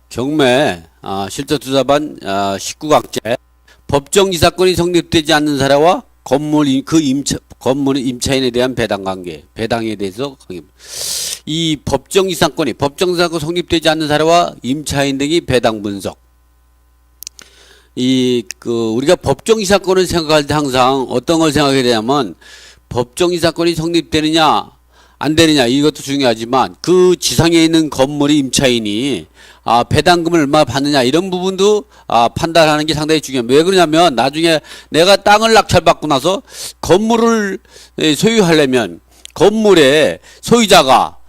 경매 실전투자반 19강제 법정 이사건이 성립되지 않는 사례와 건물의 임차인에 대한 배당관계, 배당에 대해서 강의합니다. 이 법정 이사건 성립되지 않는 사례와 임차인 등이 배당 분석. 우리가 법정 이사건을 생각할 때 항상 어떤 걸 생각해야 되냐면, 법정 이사건이 성립되느냐 안 되느냐 이것도 중요하지만, 그 지상에 있는 건물의 임차인이 배당금을 얼마 받느냐 이런 부분도 판단하는 게 상당히 중요합니다. 왜 그러냐면, 나중에 내가 땅을 낙찰받고 나서 건물을 소유하려면 건물의 소유자가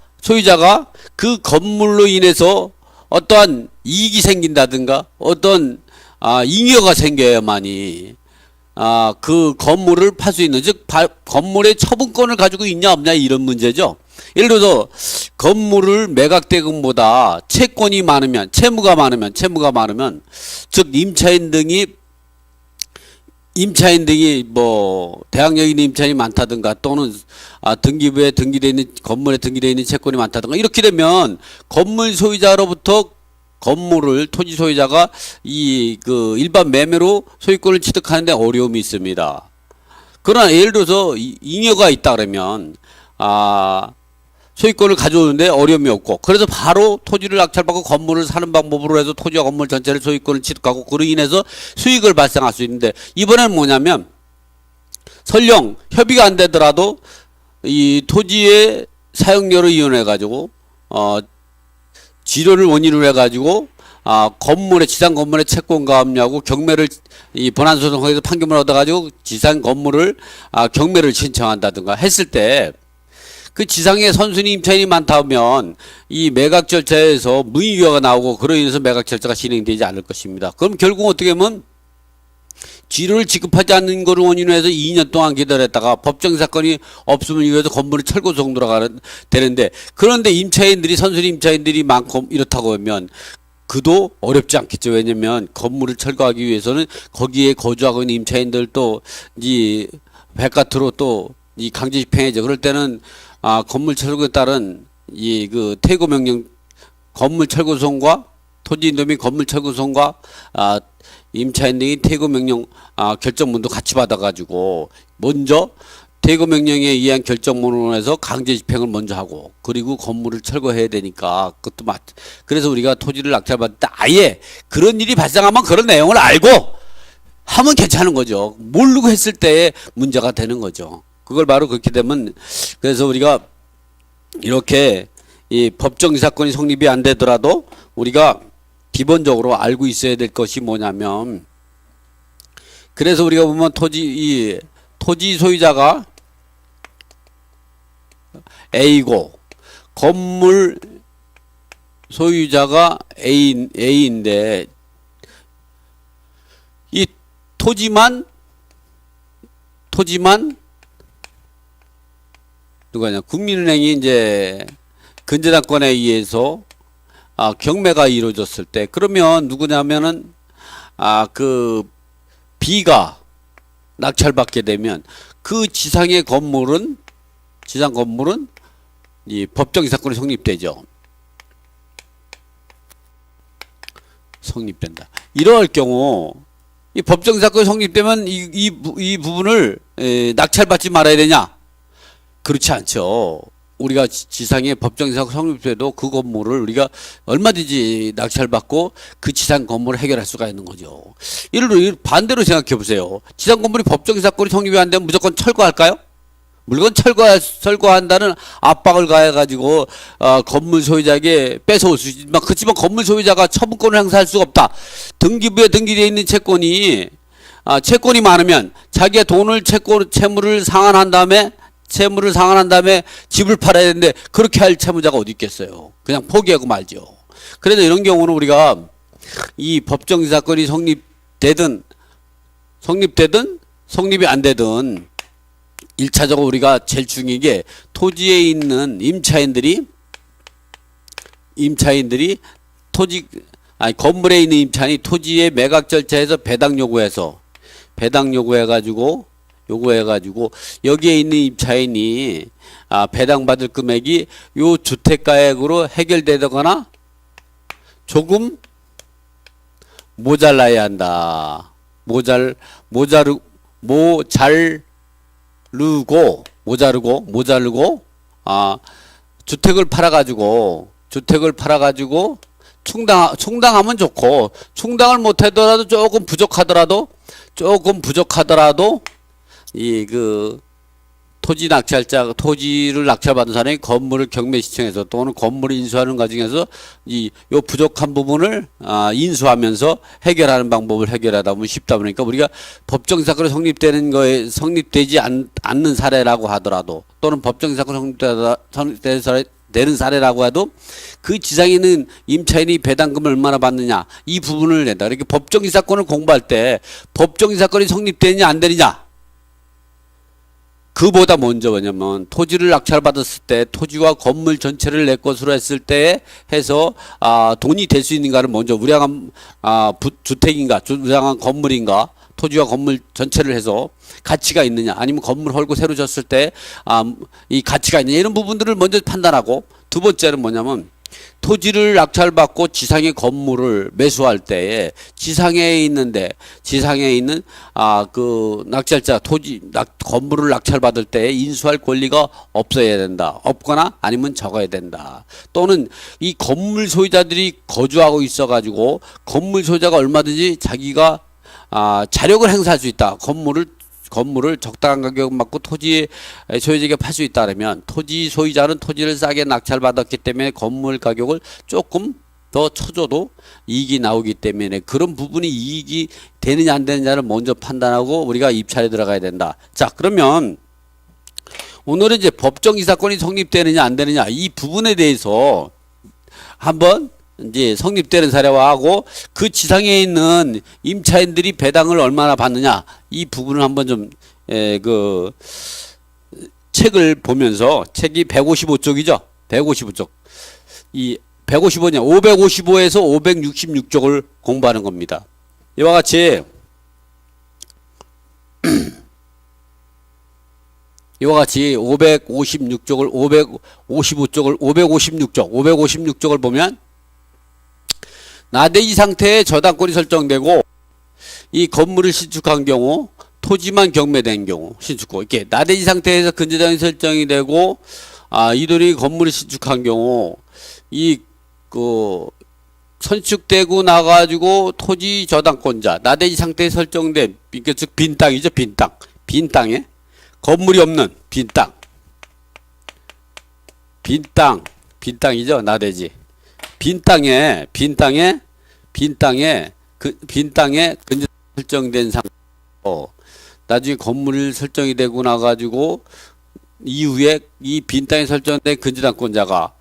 그 건물로 인해서 어떠한 이익이 생긴다든가 어떤 잉여가 생겨야만이 그 건물을 팔 수 있는, 즉 건물의 처분권을 가지고 있냐 없냐 이런 문제죠. 예를 들어서 건물을 매각대금보다 채무가 많으면 즉 임차인 등이 뭐 대항력 있는 임차인이 많다든가, 또는 등기부에 등기되어 있는 건물에 등기되어 있는 채권이 많다든가, 이렇게 되면 건물 소유자로부터 토지 소유자가 일반 매매로 소유권을 취득하는데 어려움이 있습니다. 그러나 예를 들어서 잉여가 있다 그러면 소유권을 가져오는데 어려움이 없고, 그래서 바로 토지를 낙찰받고 건물을 사는 방법으로 해서 토지와 건물 전체를 소유권을 취득하고, 그로 인해서 수익을 발생할 수 있는데, 이번에는 뭐냐면, 설령 협의가 안 되더라도 이 토지의 사용료를 이용해 가지고 지료를 원인으로 해가지고 지상 건물의 채권 가압류하고 경매를 본안소송에서 판결을 얻어가지고 지상 건물을 경매를 신청한다든가 했을 때, 그 지상에 선순위 임차인이 많다 하면 이 매각 절차에서 무이유가 나오고, 그로 인해서 매각 절차가 진행되지 않을 것입니다. 그럼 결국 어떻게 하면 지료를 지급하지 않는 것을 원인으로 해서 2년 동안 기다렸다가 법정 사건이 없으면 이거에서 건물이 철거 정도가 되는데, 그런데 선순위 임차인들이 많고 이렇다고 하면 그도 어렵지 않겠죠. 왜냐면 건물을 철거하기 위해서는 거기에 거주하고 있는 임차인들도 백가트로 또 강제 집행해죠. 그럴 때는 건물 철거에 따른 퇴거 명령, 건물 철거소송과 토지인도 및 건물 철거소송과 임차인 등이 퇴거 명령 결정문도 같이 받아가지고, 먼저 퇴거 명령에 의한 결정문으로 해서 강제 집행을 먼저 하고, 그리고 건물을 철거해야 되니까 그것도 그래서 우리가 토지를 낙찰받을 때 아예 그런 일이 발생하면 그런 내용을 알고 하면 괜찮은 거죠. 모르고 했을 때 문제가 되는 거죠. 그걸 바로 그렇게 되면, 그래서 우리가 이렇게 이 법정 이사건이 성립이 안 되더라도 우리가 기본적으로 알고 있어야 될 것이 뭐냐면, 그래서 우리가 보면 토지 소유자가 A고 건물 소유자가 A인데, 이 토지만 누가냐, 국민은행이 이제 근저당권에 의해서 경매가 이루어졌을 때, 그러면 누구냐면은 그 B가 낙찰받게 되면 그 지상 건물은 이 법정 이사건이 성립되죠. 성립된다. 이러할 경우 이 법정 이사건이 성립되면 이 부분을 낙찰받지 말아야 되냐? 그렇지 않죠. 우리가 지상에 법정 이사건 성립돼도 그 건물을 우리가 얼마든지 낙찰받고 그 지상 건물을 해결할 수가 있는 거죠. 예를 들어 반대로 생각해 보세요. 지상 건물이 법정 이사건이 성립이 안 되면 무조건 철거할까요? 물건 철거한다는 압박을 가해가지고 건물 소유자에게 뺏어올 수 있지만, 그렇지만 건물 소유자가 처분권을 행사할 수가 없다. 등기부에 등기되어 있는 채권이 많으면 자기가 채무를 상환한 다음에 집을 팔아야 되는데, 그렇게 할 채무자가 어디 있겠어요. 그냥 포기하고 말죠. 그래서 이런 경우는 우리가 이 법정 이사건이 성립이 안 되든 1차적으로 우리가 제일 중요한 게, 토지에 있는 임차인들이 건물에 있는 임차인이 토지의 매각 절차에서 배당 요구해가지고 여기에 있는 임차인이 배당받을 금액이 요 주택가액으로 해결되거나 조금 모자라야 한다. 모자르고 주택을 팔아가지고 충당하면 좋고, 충당을 못하더라도 조금 부족하더라도 토지를 낙찰받은 사람이 건물을 경매시청에서 또는 건물을 인수하는 과정에서 요 부족한 부분을 인수하면서 해결하는 방법을 해결하다 보면 쉽다 보니까 우리가 법정 사건이 성립되지 않는 사례라고 하더라도, 또는 법정 사건이 되는 사례라고 해도 그 지상에 있는 임차인이 배당금을 얼마나 받느냐, 이 부분을 낸다. 그러니까 법정 사건을 공부할 때 법정 사건이 성립되느냐 안 되느냐, 그보다 먼저 뭐냐면 토지를 낙찰받았을 때 토지와 건물 전체를 내 것으로 했을 때 해서 돈이 될 수 있는가를 먼저, 우량한 주택인가 우량한 건물인가, 토지와 건물 전체를 해서 가치가 있느냐, 아니면 건물 헐고 새로 졌을 때 이 가치가 있느냐, 이런 부분들을 먼저 판단하고, 두 번째는 뭐냐면 토지를 낙찰받고 지상의 건물을 매수할 때에 지상에 있는 그 낙찰자 건물을 낙찰받을 때 인수할 권리가 없어야 된다. 없거나 아니면 적어야 된다. 또는 이 건물 소유자들이 거주하고 있어 가지고 건물 소유자가 얼마든지 자기가 자력을 행사할 수 있다. 건물을 적당한 가격 받고 토지 소유자에게 팔 수 있다면, 토지 소유자는 토지를 싸게 낙찰받았기 때문에 건물 가격을 조금 더 쳐줘도 이익이 나오기 때문에 그런 부분이 이익이 되느냐 안 되느냐를 먼저 판단하고 우리가 입찰에 들어가야 된다. 자, 그러면 오늘은 이제 법정 이사건이 성립되느냐 안 되느냐 이 부분에 대해서 한번 이제 성립되는 사례와 하고, 그 지상에 있는 임차인들이 배당을 얼마나 받느냐 이 부분을 한번 좀 책을 보면서, 책이 155쪽이죠. 155쪽. 이 155냐 555에서 566쪽을 공부하는 겁니다. 이와 같이 이와 같이 556쪽을 556쪽을 보면 나대지 상태의 저당권이 설정되고, 이 건물을 신축한 경우, 토지만 경매된 경우, 신축고, 이렇게 나대지 상태에서 근저당이 설정이 되고, 이 돈이 건물을 신축한 경우, 선축되고 나가지고 토지 저당권자, 나대지 상태에 설정된, 즉 빈 땅이죠, 빈 땅에 건물이 없는 빈 땅이죠, 나대지. 빈 땅에 근저당 설정된 상태로 나중에 건물이 설정이 되고 나가지고 이후에 이 빈 땅에 설정된 근저당권자가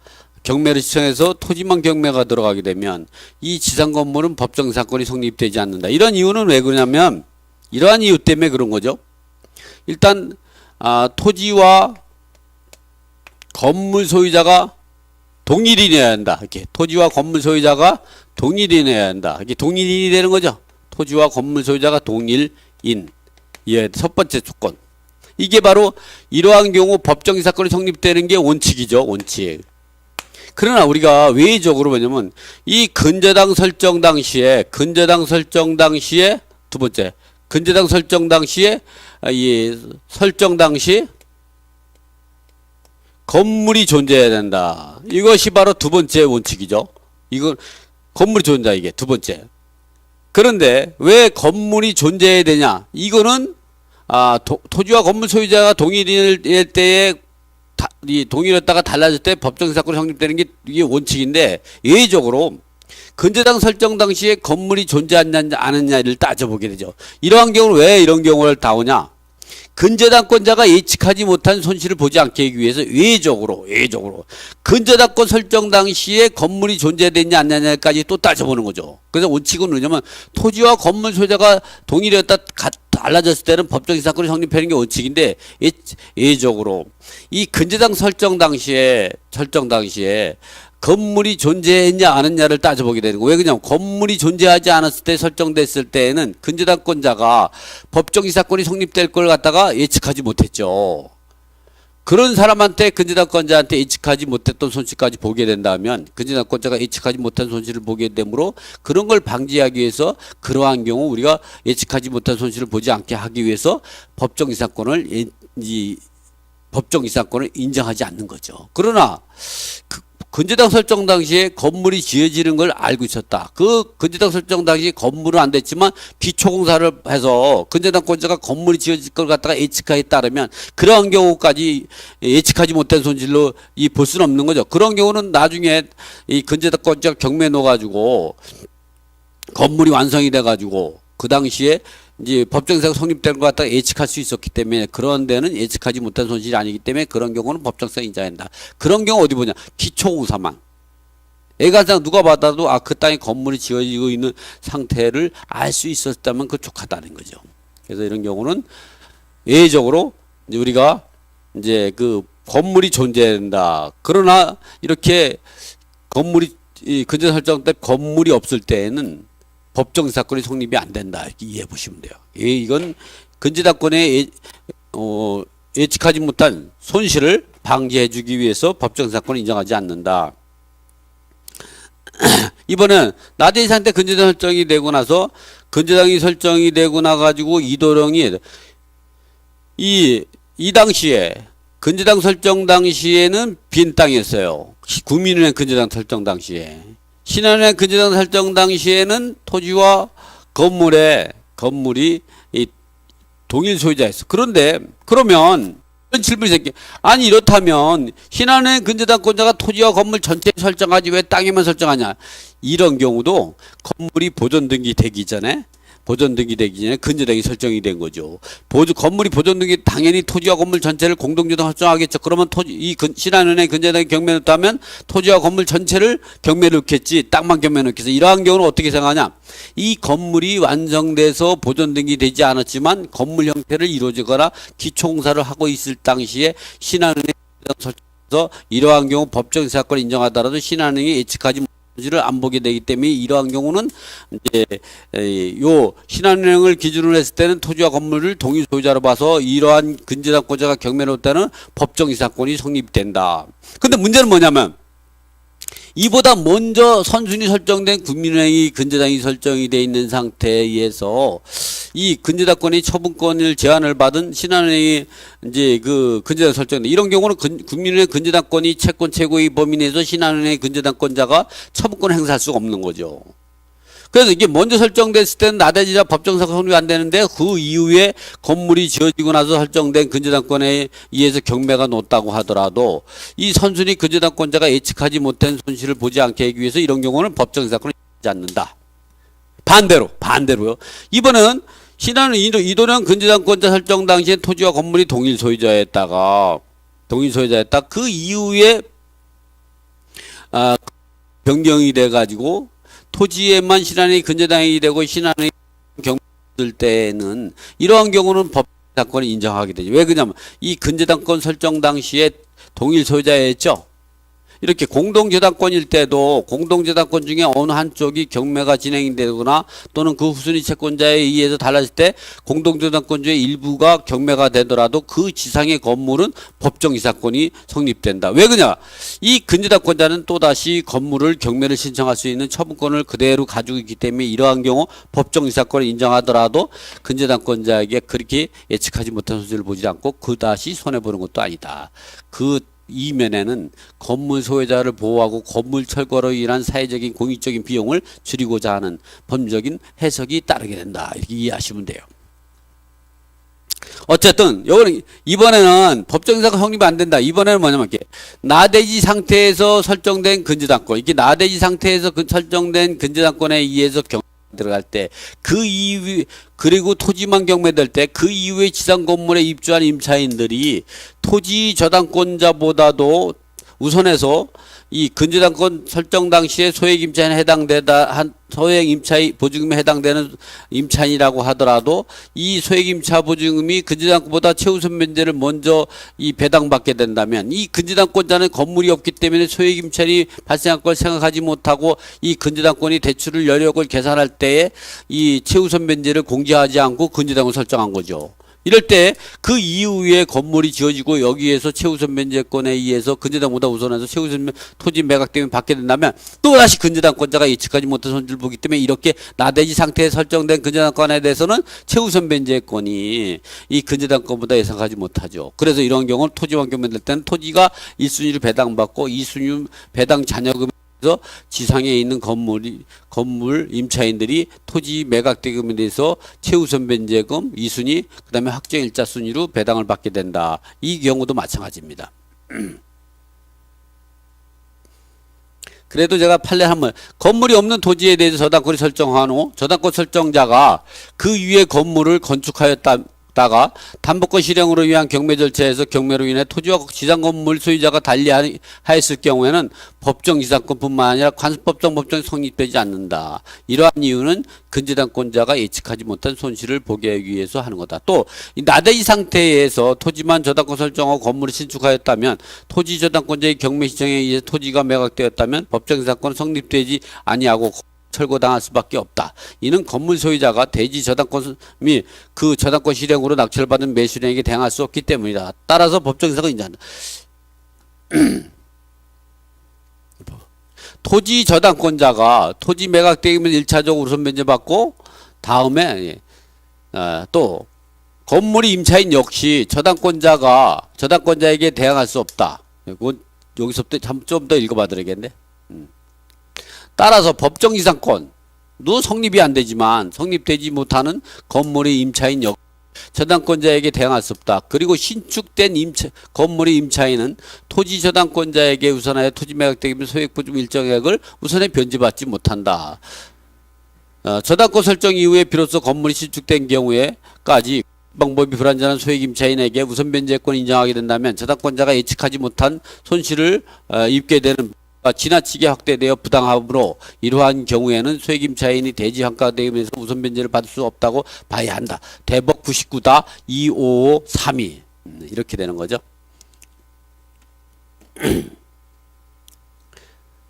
경매를 시청해서 토지만 경매가 들어가게 되면 이 지상 건물은 법정 사건이 성립되지 않는다. 이런 이유는 왜 그러냐면, 이러한 이유 때문에 그런 거죠. 일단 토지와 건물 소유자가 동일이 내야 한다. 이렇게 토지와 건물 소유자가 동일이 내야 한다. 이게 동일인이 되는 거죠. 토지와 건물 소유자가 동일인. 예, 첫 번째 조건. 이게 바로 이러한 경우 법정 사건이 성립되는 게 원칙이죠. 원칙. 그러나 우리가 외적으로 뭐냐면 이 근저당 설정 당시에 두 번째 근저당 설정 당시에 건물이 존재해야 된다. 이것이 바로 두 번째 원칙이죠. 이건 건물이 존재해, 이게 두 번째. 그런데 왜 건물이 존재해야 되냐? 이거는 토지와 건물 소유자가 동일일 때에 동일했다가 달라질 때 법정 사건이 성립되는 게 이게 원칙인데, 예외적으로 근저당 설정 당시에 건물이 존재하느냐 않느냐를 따져보게 되죠. 이러한 경우는 왜 이런 경우를 나오냐? 근저당권자가 예측하지 못한 손실을 보지 않게 하기 위해서 외적으로 근저당권 설정 당시에 건물이 존재되느냐 안 되느냐까지 또 따져보는 거죠. 그래서 원칙은 뭐냐면 토지와 건물 소유자가 동일했다 달라졌을 때는 법정 사건이 성립하는 게 원칙인데, 예외적으로 이 근저당 설정 당시에 건물이 존재했냐 안 했냐를 따져보게 되는 거예요. 왜 그러냐면 건물이 존재하지 않았을 때 설정됐을 때에는 근저당권자가 법정 사건이 성립될 걸 갖다가 예측하지 못했죠. 그런 사람한테 근저당권자한테 예측하지 못했던 손실까지 보게 된다면 근저당권자가 예측하지 못한 손실을 보게 되므로 그런 걸 방지하기 위해서 그러한 경우 우리가 예측하지 못한 손실을 보지 않게 하기 위해서 법정이사건을 인정하지 않는 거죠. 그러나 근저당 설정 당시에 건물이 지어지는 걸 알고 있었다. 그 근저당 설정 당시에 건물은 안 됐지만 기초공사를 해서 근저당권자가 건물이 지어질 걸 갖다가 예측하에 따르면 그러한 경우까지 예측하지 못한 손실로 볼 수는 없는 거죠. 그런 경우는 나중에 이 근저당권자가 경매 넣어가지고 건물이 완성이 돼가지고 그 당시에 이제 법정사가 성립되는 것 갖다가 예측할 수 있었기 때문에 그런 데는 예측하지 못한 손실이 아니기 때문에 그런 경우는 법정상 인정한다. 그런 경우 어디 보냐. 기초공사만. 애가상 누가 받아도 그 땅에 건물이 지어지고 있는 상태를 알 수 있었다면 그 족하다는 거죠. 그래서 이런 경우는 예외적으로 이제 우리가 이제 그 건물이 존재한다. 그러나 이렇게 건물이 근저 설정 때 건물이 없을 때에는 법정사건이 성립이 안 된다. 이렇게 이해해 보시면 돼요. 이건 근저당권에 예측하지 못한 손실을 방지해 주기 위해서 법정사건을 인정하지 않는다. 이번엔 나대지 상태 근저당 설정이 되고 나서 근저당이 설정이 되고 나가지고 이도령이 이 당시에 근저당 설정 당시에는 빈 땅이었어요. 국민은행 근저당 설정 당시에. 신한은행 근저당 설정 당시에는 토지와 건물이 이 동일 소유자였어. 그런데 그러면 이런 질문이 생겨. 아니 이렇다면 신한은행 근저당권자가 토지와 건물 전체에 설정하지 왜 땅에만 설정하냐. 이런 경우도 건물이 보존등기 되기 전에 근저당이 설정이 된 거죠. 건물이 보존등기 당연히 토지와 건물 전체를 공동주당 설정하겠죠. 그러면 신한은행 근저당이 경매에 넣다면 토지와 건물 전체를 경매에 넣겠지. 땅만 경매에 넣겠지. 이러한 경우는 어떻게 생각하냐. 이 건물이 완성돼서 보존등기 되지 않았지만 건물 형태를 이루어지거나 기초공사를 하고 있을 당시에 신한은행 설정에서 이러한 경우 법정 사건을 인정하더라도 신한은행이 예측하지 를 안 보게 되기 때문에 이러한 경우는 이제 요 신한은행을 기준으로 했을 때는 토지와 건물을 동일 소유자로 봐서 이러한 근저당권자가 경매를 할 때는 법정이사건이 성립된다. 근데 문제는 뭐냐면 이보다 먼저 선순위 설정된 국민은행이 근저당이 설정이 돼 있는 상태에 의해서 이 근저당권이 처분권을 제한을 받은 신한은행이 이제 그 근저당 설정 이런 경우는 국민은행 근저당권이 채권 최고의 범위 내에서 신한은행 근저당권자가 처분권을 행사할 수가 없는 거죠. 그래서 이게 먼저 설정됐을 때는 나대지라 법정사가 성립이 안 되는데 그 이후에 건물이 지어지고 나서 설정된 근저당권에 의해서 경매가 놓았다고 하더라도 이 선순위 근저당권자가 예측하지 못한 손실을 보지 않게 하기 위해서 이런 경우는 법정사건을 하지 않는다. 반대로요. 이번은 신한은 이도령 근저당권자 설정 당시에 토지와 건물이 동일 소유자였다가 그 이후에 변경이 돼가지고 토지에만 신한은행이 근저당이 되고 신한은행이 경매될 때는 이러한 경우는 법정사건을 인정하게 되죠. 왜 그러냐면 이 근저당권 설정 당시에 동일 소유자였죠. 이렇게 공동저당권일 때도 공동저당권 중에 어느 한쪽이 경매가 진행이 되거나 또는 그 후순위 채권자에 의해서 달라질 때 공동저당권 중에 일부가 경매가 되더라도 그 지상의 건물은 법정이사건이 성립된다. 왜 그러냐? 이 근저당권자는 또다시 건물을 경매를 신청할 수 있는 처분권을 그대로 가지고 있기 때문에 이러한 경우 법정이사건을 인정하더라도 근저당권자에게 그렇게 예측하지 못한 손실을 보지 않고 그다시 손해보는 것도 아니다. 그 이면에는 건물 소유자를 보호하고 건물 철거로 인한 사회적인 공익적인 비용을 줄이고자 하는 법적인 해석이 따르게 된다. 이렇게 이해하시면 돼요. 어쨌든 이번에는 법정사가 성립이 안 된다. 이번에는 뭐냐면 이렇게 나대지 상태에서 설정된 근저당권, 이게 나대지 상태에서 설정된 근저당권에 의해서 들어갈 때 그 이후 그리고 토지만 경매될 때 그 이후에 지상 건물에 입주한 임차인들이 토지 저당권자보다도 우선해서 이 근저당권 설정 당시에 소액 임차인에 소액 임차 보증금에 해당되는 임차인이라고 하더라도 이 소액 임차 보증금이 근저당권보다 최우선 면제를 먼저 이 배당받게 된다면 이 근저당권자는 건물이 없기 때문에 소액 임차인이 발생할 걸 생각하지 못하고 이 근저당권이 대출을 여력을 계산할 때에 이 최우선 면제를 공제하지 않고 근저당을 설정한 거죠. 이럴 때 그 이후에 건물이 지어지고 여기에서 최우선 변제권에 의해서 근저당보다 우선해서 최우선 토지 매각 때문에 받게 된다면 또다시 근저당권자가 예측하지 못한 손실을 보기 때문에 이렇게 나대지 상태에 설정된 근저당권에 대해서는 최우선 변제권이 이 근저당권보다 예상하지 못하죠. 그래서 이런 경우는 토지만 경매될 때는 토지가 1순위로 배당받고 2순위 배당 잔여금 그래서 지상에 있는 건물 임차인들이 토지 매각 대금에 대해서 최우선 변제금 2순위 그다음에 확정 일자 순위로 배당을 받게 된다. 이 경우도 마찬가지입니다. 그래도 제가 판례 한번 건물이 없는 토지에 대해서 저당권을 설정한 후 저당권 설정자가 그 위에 건물을 건축하였다가 담보권 실행으로 위한 경매 절차에서 경매로 인해 토지와 지상 건물 소유자가 달리하였을 경우에는 법정 지상권뿐만 아니라 관습법정 법정이 성립되지 않는다. 이러한 이유는 근저당권자가 예측하지 못한 손실을 보게 하기 위해서 하는 거다. 또 나대지 상태에서 토지만 저당권 설정하고 건물을 신축하였다면 토지 저당권자의 경매 신청에 의해 토지가 매각되었다면 법정 지상권은 성립되지 아니하고 철거당할 수밖에 없다. 이는 건물 소유자가 대지 저당권 및 그 저당권 실행으로 낙찰을 받은 매수인에게 대항할 수 없기 때문이다. 따라서 법정에서 인정한다. 토지 저당권자가 토지 매각되면 1차적으로 우선 변제받고 다음에 또 건물이 임차인 역시 저당권자에게 대항할 수 없다. 여기서부터 좀 더 읽어봐 드리겠네. 따라서 법정 지상권도 성립이 안 되지만 성립되지 못하는 건물의 임차인 저당권자에게 대항할 수 없다. 그리고 신축된 건물의 임차인은 토지 저당권자에게 우선하여 토지 매각되면 소액보증 일정액을 우선에 변제받지 못한다. 저당권 설정 이후에 비로소 건물이 신축된 경우에까지 방법이 불완전한 소액 임차인에게 우선 변제권을 인정하게 된다면 저당권자가 예측하지 못한 손실을 입게 되는 지나치게 확대되어 부당함으로 이러한 경우에는 소액 임차인이 대지 환가 대금에서 우선 변제를 받을 수 없다고 봐야 한다. 대법 99-25532 이렇게 되는 거죠.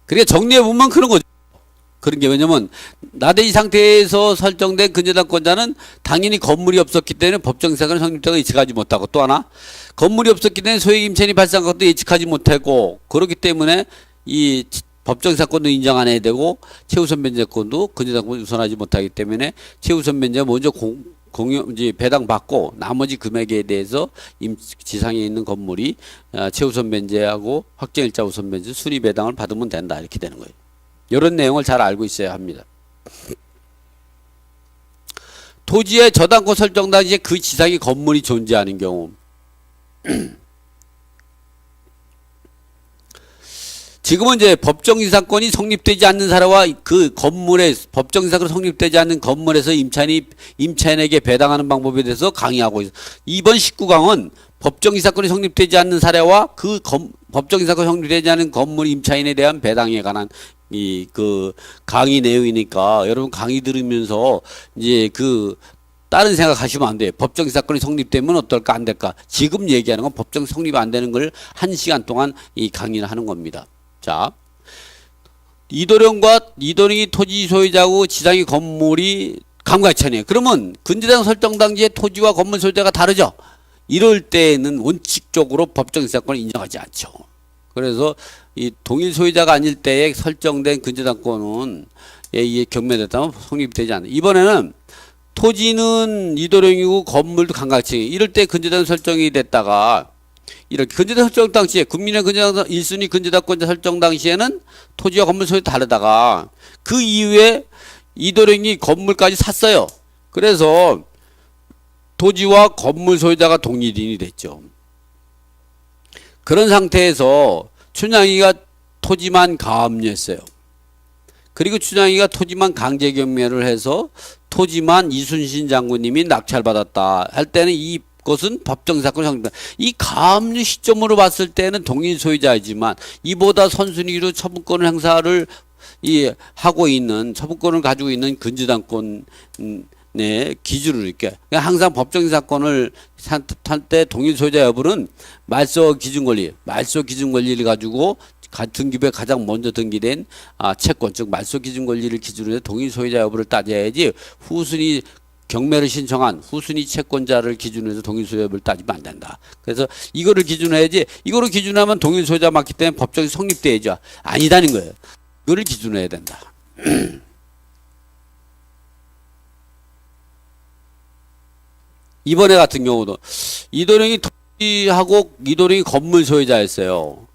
그러니까 정리해 보면 그런 거죠. 그런 게 왜냐면 나대지 상태에서 설정된 근저당권자는 당연히 건물이 없었기 때문에 법정 사건을 성립되고 예측하지 못하고 또 하나 건물이 없었기 때문에 소액 임차인이 발생한 것도 예측하지 못하고 그렇기 때문에 이 법정 사건도 인정 안 해야 되고 최우선 변제권도 근저당권을 우선하지 못하기 때문에 최우선 변제가 먼저 이제 배당 받고 나머지 금액에 대해서 지상에 있는 건물이 최우선 변제하고 확정일자 우선 변제 순위 배당을 받으면 된다 이렇게 되는 거예요. 이런 내용을 잘 알고 있어야 합니다. 토지의 저당권 설정 당시에 그 지상에 건물이 존재하는 경우 지금은 이제 법정지상권이 성립되지 않는 사례와 그 건물에 법정지상권이 성립되지 않는 건물에서 임차인에게 배당하는 방법에 대해서 강의하고 있어요. 이번 19강은 법정지상권이 성립되지 않는 사례와 그 법정지상권이 성립되지 않은 건물 임차인에 대한 배당에 관한 그 강의 내용이니까 여러분 강의 들으면서 이제 다른 생각하시면 안 돼요. 법정지상권이 성립되면 어떨까 안 될까. 지금 얘기하는 건 법정 성립 안 되는 걸 1시간 동안 이 강의를 하는 겁니다. 자, 이도령이 토지 소유자고 지상의 건물이 감가차이네요. 그러면 근저당 설정 당시에 토지와 건물 소유자가 다르죠. 이럴 때는 원칙적으로 법정지상권을 인정하지 않죠. 그래서 이 동일 소유자가 아닐 때에 설정된 근저당권은 이게 경매됐다면 성립되지 않아요. 이번에는 토지는 이도령이고 건물도 감가차이. 이럴 때 근저당 설정이 됐다가 이렇게 근저당 설정 당시에 국민의 근저당 1순위 근저당권자 설정 당시에는 토지와 건물 소유 다르다가 그 이후에 이도령이 건물까지 샀어요. 그래서 토지와 건물 소유자가 동일인이 됐죠. 그런 상태에서 춘향이가 토지만 가압류했어요. 그리고 춘향이가 토지만 강제 경매를 해서 토지만 이순신 장군님이 낙찰받았다 할 때는 이것은 법정사건 성립. 이 가압류 시점으로 봤을 때는 동일 소유자이지만 이보다 선순위로 처분권을 행사를 하고 있는 처분권을 가지고 있는 근저당권 기준을 이렇게 항상 법정 사건을 할 때 동일 소유자 여부는 말소 기준 권리를 가지고 등기부에 가장 먼저 등기된 채권 즉 말소 기준 권리를 기준으로 해서 동일 소유자 여부를 따져야지 후순위 경매를 신청한 후순위 채권자를 기준으로 해서 동일 소유를 따지면 안 된다. 그래서 이거를 기준으로 해야지, 이거를 기준으로 하면 동일 소유자 맞기 때문에 법정이 성립돼야죠. 아니다는 거예요. 이거를 기준으로 해야 된다. 이번에 같은 경우도 이도령이 토지하고 이도령이 건물 소유자였어요.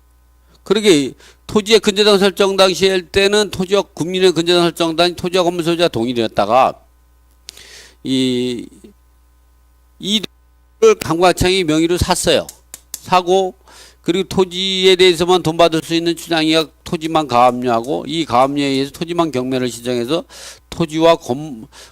그러게 토지의 근저당 설정 당시 할 때는 토지와 국민의 근저당 설정 당 토지와 건물 소유자 동일이었다가 이도를 강과청이 명의로 샀어요. 사고 그리고 토지에 대해서만 돈 받을 수 있는 춘향이가 토지만 가압류하고 이 가압류에 의해서 토지만 경매를 신청해서 토지와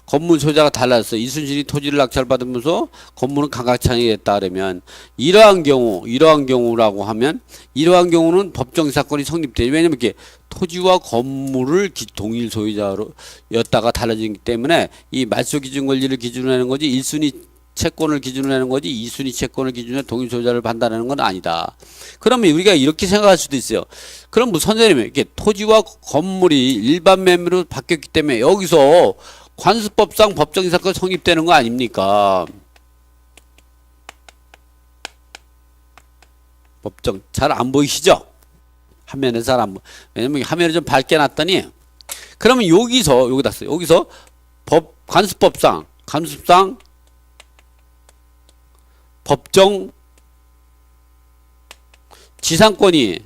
건물 소유자가 달랐어요. 이순신이 토지를 낙찰받으면서 건물은 강과창이 됐다 그러면 이러한 경우라고 하면 이러한 경우는 법정 사건이 성립돼요. 왜냐면 이렇게 토지와 건물을 동일 소유자였다가 달라지기 때문에 이 말소 기준 권리를 기준으로 하는 거지 1순위 채권을 기준으로 하는 거지 2순위 채권을 기준으로 동일 소유자를 판단하는 건 아니다. 그러면 우리가 이렇게 생각할 수도 있어요. 그럼 뭐 선생님 이렇게 토지와 건물이 일반 매매로 바뀌었기 때문에 여기서 관습법상 법정 사건 성립되는 거 아닙니까? 법정 잘 안 보이시죠? 화면에 잘 안 보여. 왜냐면 화면을 좀 밝게 놨더니 그러면 여기다 써요. 여기서 관습법상 법정 지상권이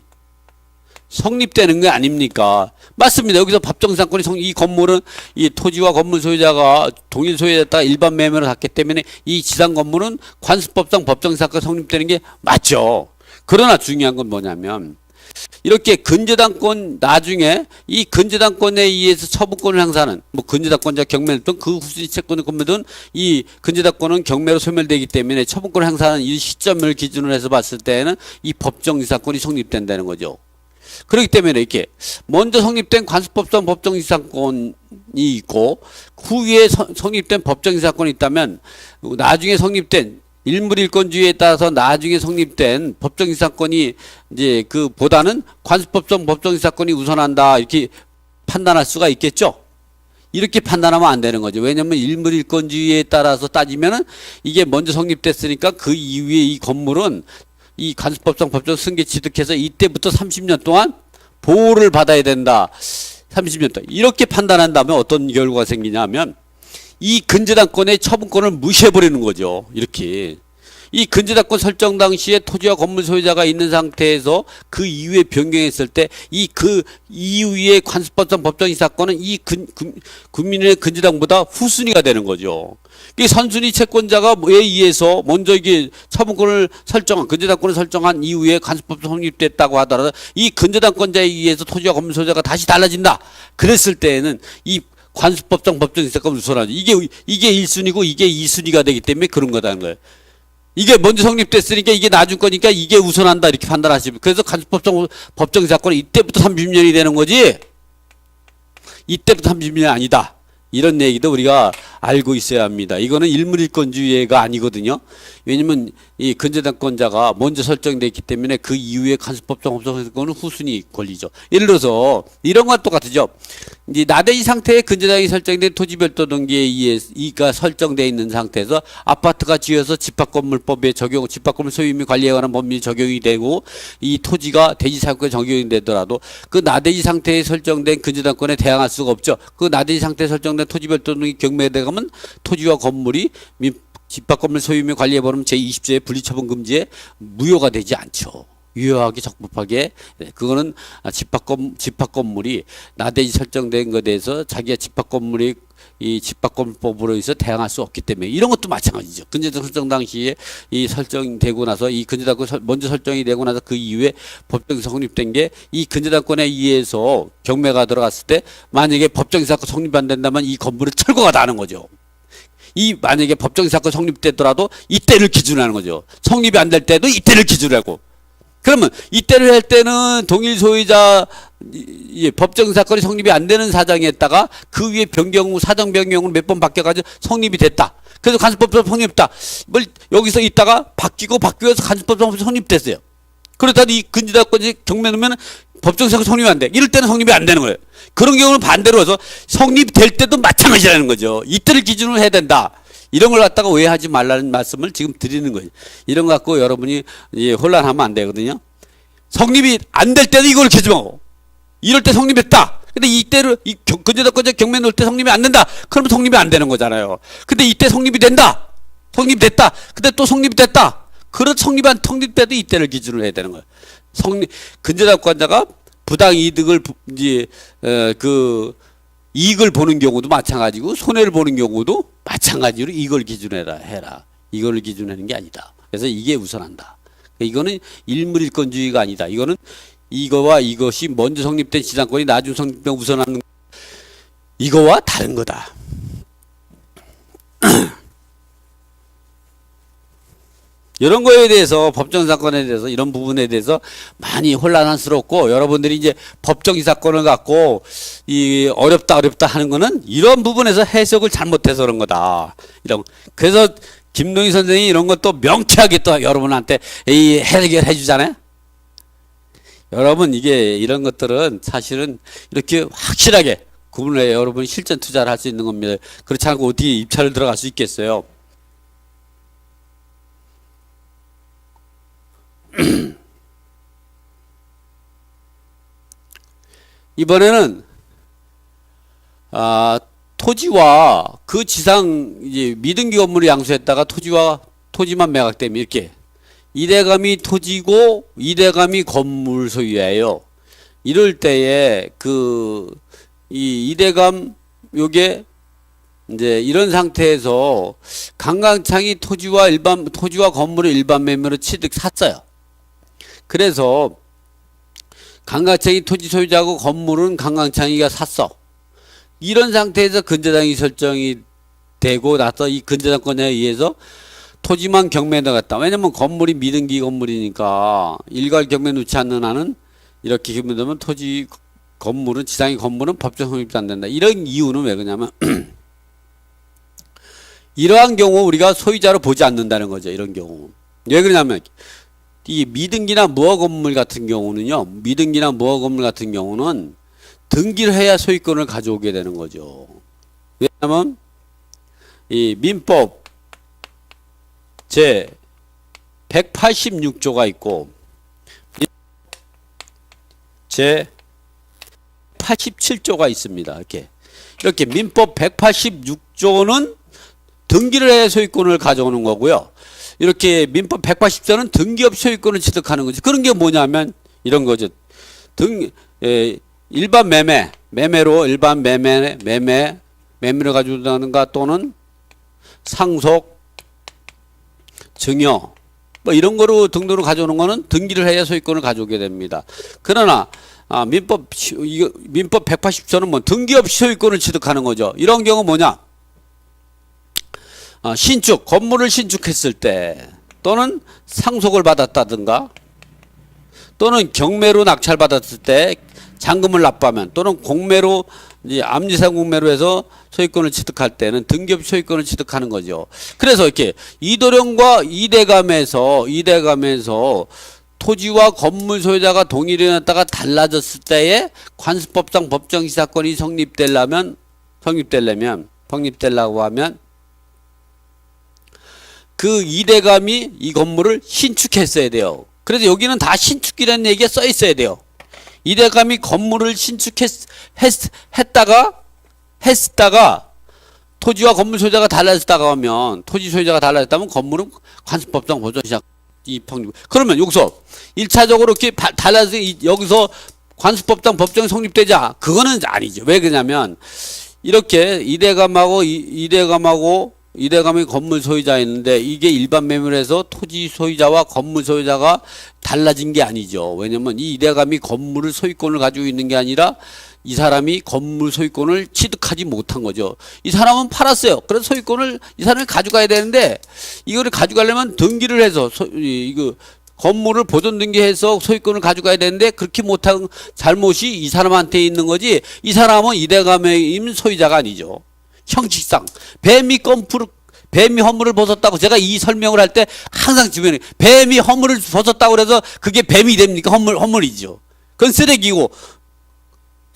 성립되는 게 아닙니까? 맞습니다. 여기서 법정 지상권이 이 건물은 이 토지와 건물 소유자가 동일 소유자였다가 일반 매매로 갔기 때문에 이 지상 건물은 관습법상 법정 지상권이 성립되는 게 맞죠. 그러나 중요한 건 뭐냐면 이렇게 근저당권 나중에 이 근저당권에 의해서 처분권을 행사하는 뭐 근저당권자 경매든 그 후순위 채권의 건물든 이 근저당권은 경매로 소멸되기 때문에 처분권을 행사하는 이 시점을 기준으로 해서 봤을 때는 이 법정지상권이 성립된다는 거죠. 그렇기 때문에 이렇게 먼저 성립된 관습법상 법정지상권이 있고 후에 성립된 법정지상권이 있다면 나중에 성립된 일물일권주의에 따라서 나중에 성립된 법정지상권이 이제 그 보다는 관습법상 법정지상권이 우선한다 이렇게 판단할 수가 있겠죠. 이렇게 판단하면 안 되는 거죠. 왜냐하면 일물일권주의에 따라서 따지면은 이게 먼저 성립됐으니까 그 이후에 이 건물은 이 관습법상 법정 승계 취득해서 이때부터 30년 동안 보호를 받아야 된다. 30년 동안 이렇게 판단한다면 어떤 결과가 생기냐면 이 근저당권의 처분권을 무시해버리는 거죠. 이렇게. 이 근저당권 설정 당시에 토지와 건물 소유자가 있는 상태에서 그 이후에 변경했을 때 그 이후에 관습법상 법정 이사건은 이 국민의 근저당보다 후순위가 되는 거죠. 이 선순위 채권자가 뭐에 의해서 먼저 이게 처분권을 근저당권을 설정한 이후에 관습법상 성립됐다고 하더라도 이 근저당권자에 의해서 토지와 건물 소유자가 다시 달라진다. 그랬을 때에는 이 관습법상 법정지상권을 우선하죠. 이게 1순위고 이게 2순위가 되기 때문에 그런 거다는 거예요. 이게 먼저 성립됐으니까 이게 나중 거니까 이게 우선한다 이렇게 판단하시면 그래서 관습법상 법정지상권은 이때부터 30년이 되는 거지 이때부터 30년이 아니다. 이런 얘기도 우리가 알고 있어야 합니다. 이거는 일물일권주의가 아니거든요. 왜냐면 이 근저당권자가 먼저 설정되어 있기 때문에 그 이후에 관습법상 법정지상권은 후순위 권리죠. 예를 들어서 이런 건 똑같죠. 이제 나대지 상태에 근저당이 설정된 토지별도 등기에 의해서 이가 설정되어 있는 상태에서 아파트가 지어서 집합건물법에 집합건물 소유 및 관리에 관한 법률이 적용이 되고 이 토지가 대지사업권에 적용이 되더라도 그 나대지 상태에 설정된 근저당권에 대항할 수가 없죠. 그 나대지 상태에 설정된 토지별도 등기 경매에 대하면 토지와 건물이 집합건물 소유 및 관리에 버리면 제20조의 분리처분 금지에 무효가 되지 않죠. 유효하게 적법하게 그거는 집합건물이 나대지 설정된 것에 대해서 자기가 집합건물이 이 집합건물법으로 해서 대항할 수 없기 때문에 이런 것도 마찬가지죠. 근저당 설정 당시에 이 설정되고 나서 이 근저당권 먼저 설정이 되고 나서 그 이후에 법정이 성립된 게 이 근저당권에 의해서 경매가 들어갔을 때 만약에 법정이 성립 안 된다면 이 건물을 철거가 다 하는 거죠. 이 만약에 법정이 성립됐더라도 이때를 기준으로 하는 거죠. 성립이 안 될 때도 이때를 기준으로 하고. 그러면 이때를 할 때는 동일 소유자 법정 사건이 성립이 안 되는 사정이었다가 그 위에 사정 변경으로 몇 번 바뀌어가지고 성립이 됐다. 그래서 간섭법상 성립했다. 여기서 있다가 바뀌어서 간섭법상 성립됐어요. 그렇다고 이 근저당권이 경매 넣으면 법정 사건 성립이 안 돼. 이럴 때는 성립이 안 되는 거예요. 그런 경우는 반대로 해서 성립될 때도 마찬가지라는 거죠. 이때를 기준으로 해야 된다. 이런 걸 갖다가 오해하지 말라는 말씀을 지금 드리는 거예요. 이런 거 갖고 여러분이 혼란하면 안 되거든요. 성립이 안 될 때도 이걸 개정하고 이럴 때 성립했다. 근데 이때를 근저당권자 경매 놓을 때 성립이 안 된다. 그러면 성립이 안 되는 거잖아요. 근데 이때 성립이 된다. 성립이 됐다. 근데 또 성립이 됐다. 그런 성립때도 이때를 기준으로 해야 되는 거예요. 근저당권자가 부당 이득을 이익을 보는 경우도 마찬가지고 손해를 보는 경우도 마찬가지로 이걸 기준으로 해라. 이걸 기준하는 게 아니다. 그래서 이게 우선한다. 이거는 일물일권주의가 아니다. 이거는 이거와 이것이 먼저 성립된 지상권이 나중 성립된 우선하는 이거와 다른 거다. 이런 거에 대해서 법정 사건에 대해서 이런 부분에 대해서 많이 혼란스럽고 여러분들이 이제 법정 사건을 갖고 이 어렵다 하는 거는 이런 부분에서 해석을 잘못해서 그런 거다. 그래서 김동희 선생이 이런 것도 명쾌하게 또 여러분한테 해결해 주잖아요. 여러분 이런 것들은 사실은 이렇게 확실하게 구분을 해 여러분이 실전 투자를 할 수 있는 겁니다. 그렇지 않고 어떻게 입찰을 들어갈 수 있겠어요. 이번에는 토지와 그 지상 이제 미등기 건물을 양수했다가 토지만 매각되면 이렇게 이대감이 토지고 이대감이 건물 소유예요. 이럴 때에 이 이대감 요게 이제 이런 상태에서 강강창이 토지와 건물을 일반 매매로 샀어요. 그래서 강강창이 토지 소유자고 건물은 강강창이가 샀어. 이런 상태에서 근저당이 설정이 되고 나서 이 근저당권자에 의해서 토지만 경매에 나갔다. 왜냐면 건물이 미등기 건물이니까 일괄 경매 놓지 않는 한은 이렇게 경매되면 지상의 건물은 법정 성립도 안 된다. 이런 이유는 왜 그러냐면 이러한 경우 우리가 소유자로 보지 않는다는 거죠. 이런 경우. 왜 그러냐면 이 미등기나 무허 건물 같은 경우는요. 등기를 해야 소유권을 가져오게 되는 거죠. 왜냐하면 이 민법 제 186조가 있고 제 87조가 있습니다. 이렇게 민법 186조는 등기를 해야 소유권을 가져오는 거고요. 이렇게 민법 180조는 등기 없이 소유권을 취득하는 거죠. 그런 게 뭐냐면 이런 거죠. 일반 매매로 가져오는가 또는 상속, 증여 뭐 이런 거로 등록을 가져오는 거는 등기를 해야 소유권을 가져오게 됩니다. 그러나 민법 180조는 뭐 등기 없이 소유권을 취득하는 거죠. 이런 경우 뭐냐? 건물을 신축했을 때 또는 상속을 받았다든가 또는 경매로 낙찰받았을 때 잔금을 납부하면 또는 공매로 암지상 공매로 해서 소유권을 취득할 때는 등기 없이 소유권을 취득하는 거죠. 그래서 이렇게 이도령과 이대감에서 토지와 건물 소유자가 동일이 놨다가 달라졌을 때에 관습법상 법정시사건이 성립되려고 하면 그 이대감이 이 건물을 신축했어야 돼요. 그래서 여기는 다 신축이라는 얘기가 써 있어야 돼요. 이대감이 건물을 했다가 토지와 건물 소유자가 달라졌다가 하면 토지 소유자가 달라졌다면 건물은 관습법상 보존시작 그러면 여기서 1차적으로 이렇게 달라서 여기서 관습법상 법정이 성립되자 그거는 아니죠. 왜 그러냐면 이렇게 이대감이 건물 소유자였는데 이게 일반 매매를 해서 토지 소유자와 건물 소유자가 달라진 게 아니죠. 왜냐면 이 이대감이 건물을 소유권을 가지고 있는 게 아니라 이 사람이 건물 소유권을 취득하지 못한 거죠. 이 사람은 팔았어요. 그래서 소유권을 이 사람이 가져가야 되는데 이거를 가져가려면 등기를 해서 건물을 보존 등기해서 소유권을 가져가야 되는데 그렇게 못한 잘못이 이 사람한테 있는 거지 이 사람은 이대감의 소유자가 아니죠. 형식상 뱀이 허물을 벗었다고 제가 이 설명을 할 때 항상 주변에 뱀이 허물을 벗었다고 그래서 그게 뱀이 됩니까? 허물이죠. 그건 쓰레기고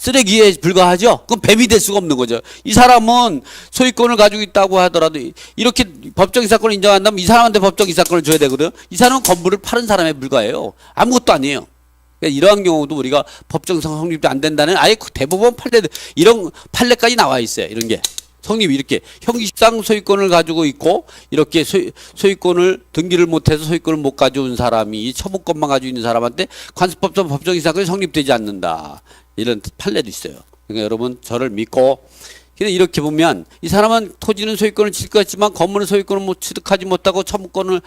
쓰레기에 불과하죠? 그럼 뱀이 될 수가 없는 거죠. 이 사람은 소유권을 가지고 있다고 하더라도 이렇게 법정 이사건을 인정한다면 이 사람한테 법정 이사건을 줘야 되거든. 이 사람은 건물을 파는 사람에 불과해요. 아무것도 아니에요. 그러니까 이러한 경우도 우리가 법정 성립도 안 된다는 아예 대부분 판례, 이런 판례까지 나와 있어요. 이런 게. 성립이 이렇게 형식상 소유권을 가지고 있고 이렇게 소유권을 등기를 못해서 소유권을 못 가져온 사람이 이 처분권만 가지고 있는 사람한테 관습법상 법정 이사건이 성립되지 않는다. 이런 판례도 있어요. 그러니까 여러분 저를 믿고 이렇게 보면 이 사람은 토지는 소유권을 취득했지만 건물은 소유권을 취득하지 못하고 처분권을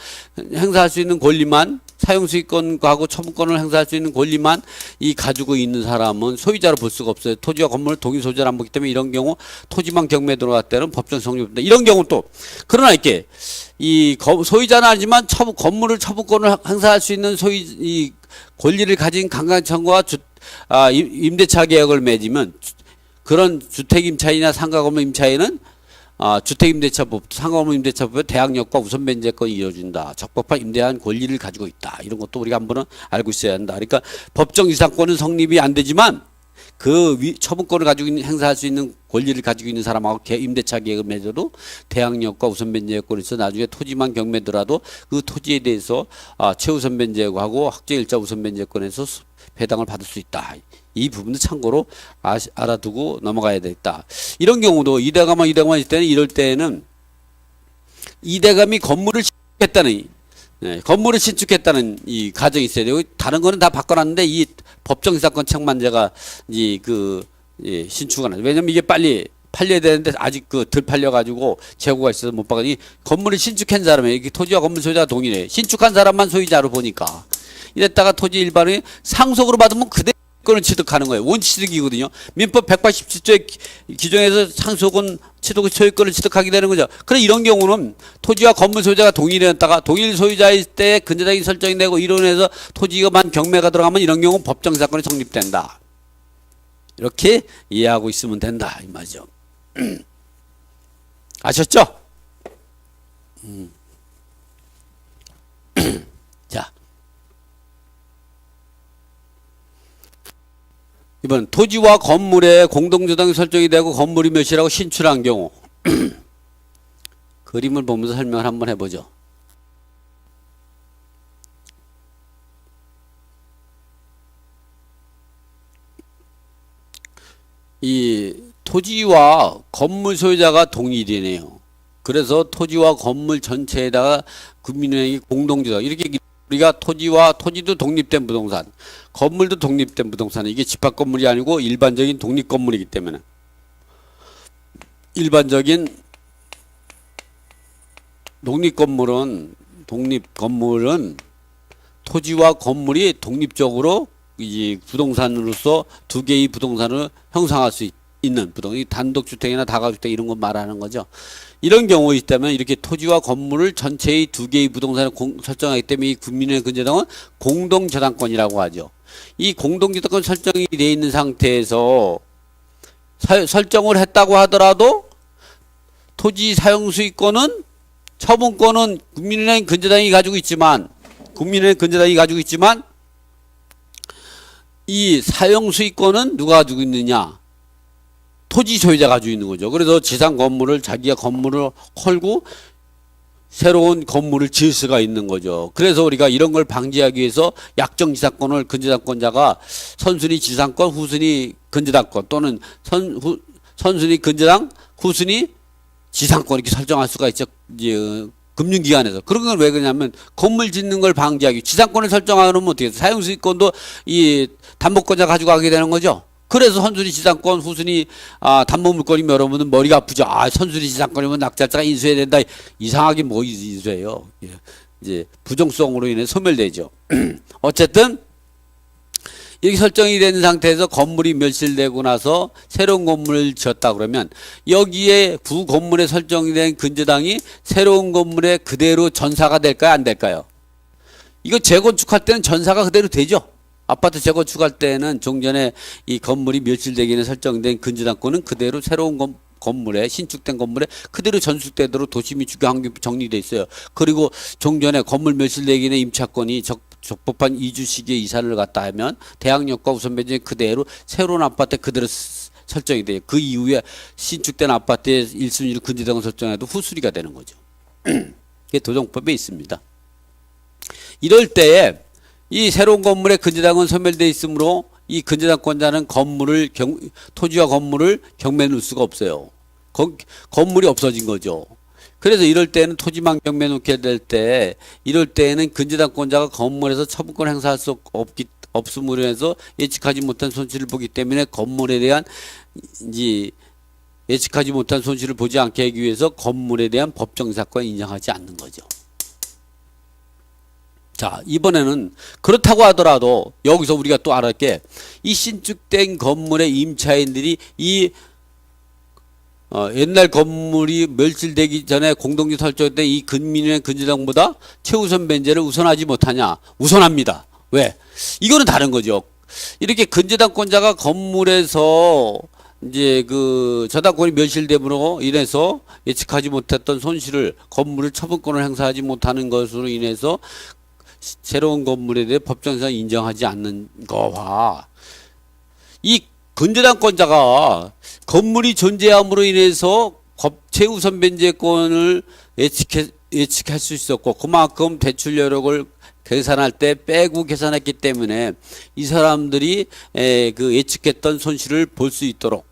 행사할 수 있는 권리만 사용 수익권하고 처분권을 행사할 수 있는 권리만 이 가지고 있는 사람은 소유자로 볼 수가 없어요. 토지와 건물을 동일 소유자로 안 보기 때문에 이런 경우 토지만 경매에 들어갈 때는 법정 성립된다. 이런 경우 또 그러나 이렇게 이 소유자는 아니지만 건물을 처분권을 행사할 수 있는 이 권리를 가진 강간청과 임대차 계약을 맺으면 그런 주택임차인이나 상가건물 임차인은 주택임대차법, 상가건물 임대차법에 대항력과 우선변제권이 이어진다. 적법한 임대한 권리를 가지고 있다. 이런 것도 우리가 한번은 알고 있어야 한다. 그러니까 법정 이사건은 성립이 안 되지만 그 처분권을 가지고 있는 행사할 수 있는 권리를 가지고 있는 사람하고 임대차 계약을 맺어도 대항력과 우선변제권이 있어 나중에 토지만 경매더라도 그 토지에 대해서 최우선 변제하고 확정일자 우선 변제권에서 배당을 받을 수 있다. 이 부분도 참고로 알아두고 넘어가야 되겠다. 이런 경우도 이대감만 있을 때는 이럴 때는 이대감이 건물을 신축했다는 이 가정이 있어야 되고 다른 거는 다 바꿔놨는데 이 법정이사건 책만 제가 신축을 하죠. 왜냐면 이게 빨리 팔려야 되는데 아직 덜 팔려가지고 재고가 있어서 못 박으니 건물을 신축한 사람이 이게 토지와 건물 소유자가 동일해. 신축한 사람만 소유자로 보니까 이랬다가 토지 일반이 상속으로 받으면 그대로 권을 취득하는 거예요. 원취득이거든요. 민법 187조의 기존에서 상속은 소유권을 취득하게 되는 거죠. 그래 이런 경우는 토지와 건물 소유자가 동일했다가 동일 소유자일 때 근저당이 설정이 되고 이론에서 토지만 경매가 들어가면 이런 경우 법정사건이 성립된다. 이렇게 이해하고 있으면 된다 이 말이죠. 아셨죠? 자, 이번 토지와 건물의 공동저당이 설정이 되고 건물이 몇이라고 신출한 경우 그림을 보면서 설명을 한번 해보죠. 이 토지와 건물 소유자가 동일이네요. 그래서 토지와 건물 전체에다가 국민은행이 공동저당 이렇게 우리가 토지도 독립된 부동산, 건물도 독립된 부동산 이게 집합 건물이 아니고 일반적인 독립 건물이기 때문에 일반적인 독립 건물은 토지와 건물이 독립적으로 이 부동산으로서 두 개의 부동산을 형성할 수 있는 부동산, 단독주택이나 다가구주택 이런 거 말하는 거죠. 이런 경우에 있다면 이렇게 토지와 건물을 전체의 두 개의 부동산을 설정하기 때문에 이 국민의 근저당은 공동저당권이라고 하죠. 이 공동저당권 설정이 되어 있는 상태에서 설정을 했다고 하더라도 토지 사용수익권은 처분권은 국민은행 근저당이 가지고 있지만 이 사용수익권은 누가 가지고 있느냐? 토지 소유자가 가지고 있는 거죠. 그래서 지상 건물을 자기가 건물을 헐고 새로운 건물을 지을 수가 있는 거죠. 그래서 우리가 이런 걸 방지하기 위해서 약정지상권을 근저당권자가 선순위 지상권, 후순위 근저당권 또는 선순위 근저당, 후순위 지상권 이렇게 설정할 수가 있죠. 금융기관에서. 그런 건 왜 그러냐면 건물 짓는 걸 방지하기 지상권을 설정하면 어떻게 해요? 사용수익권도 이 담보권자 가지고 가게 되는 거죠. 그래서 선순위 지상권, 후순위 담보물권이면 여러분은 머리가 아프죠. 선순위 지상권이면 낙찰자가 인수해야 된다. 이상하게 뭐 인수해요. 이제 부정성으로 인해 소멸되죠. 어쨌든 이렇게 설정이 된 상태에서 건물이 멸실되고 나서 새로운 건물을 지었다 그러면 여기에 구 건물에 설정이 된 근저당이 새로운 건물에 그대로 전사가 될까요? 안 될까요? 이거 재건축할 때는 전사가 그대로 되죠. 아파트 재건축할 때는 종전에 이 건물이 멸실되기에 설정된 근저당권은 그대로 새로운 건물에 신축된 건물에 그대로 전수되도록 도시 및 주거 환경이 정리돼 있어요. 그리고 종전에 건물 멸실되기에 임차권이 적법한 이주 시기에 이사를 갔다 하면 대항력과 우선변제 그대로 새로운 아파트에 그대로 설정이 돼요. 그 이후에 신축된 아파트의 1순위를 근저당권 설정해도 후수리가 되는 거죠. 그게 도정법에 있습니다. 이럴 때에 이 새로운 건물에 근저당은 소멸되어 있으므로 이 근저당권자는 토지와 건물을 경매에 놓을 수가 없어요. 건물이 없어진 거죠. 그래서 이럴 때는 토지만 경매에 놓게 될 때 이럴 때에는 근저당권자가 건물에서 처분권 행사할 수 없음으로 해서 예측하지 못한 손실을 보기 때문에 건물에 대한 이제 예측하지 못한 손실을 보지 않게 하기 위해서 건물에 대한 법정 사건을 인정하지 않는 거죠. 자, 이번에는 그렇다고 하더라도 여기서 우리가 또 알을 게 이 신축된 건물의 임차인들이 이 옛날 건물이 멸실되기 전에 공동주 설정된 이 근민의 근저당보다 최우선 변제를 우선하지 못하냐? 우선합니다. 왜? 이거는 다른 거죠. 이렇게 근저당권자가 건물에서 이제 그 저당권이 멸실됨으로 인해서 예측하지 못했던 손실을 건물을 처분권을 행사하지 못하는 것으로 인해서 새로운 건물에 대해 법정에서 인정하지 않는 거와 이 근저당권자가 건물이 존재함으로 인해서 최우선 변제권을 예측할 수 있었고 그만큼 대출 여력을 계산할 때 빼고 계산했기 때문에 이 사람들이 그 예측했던 손실을 볼 수 있도록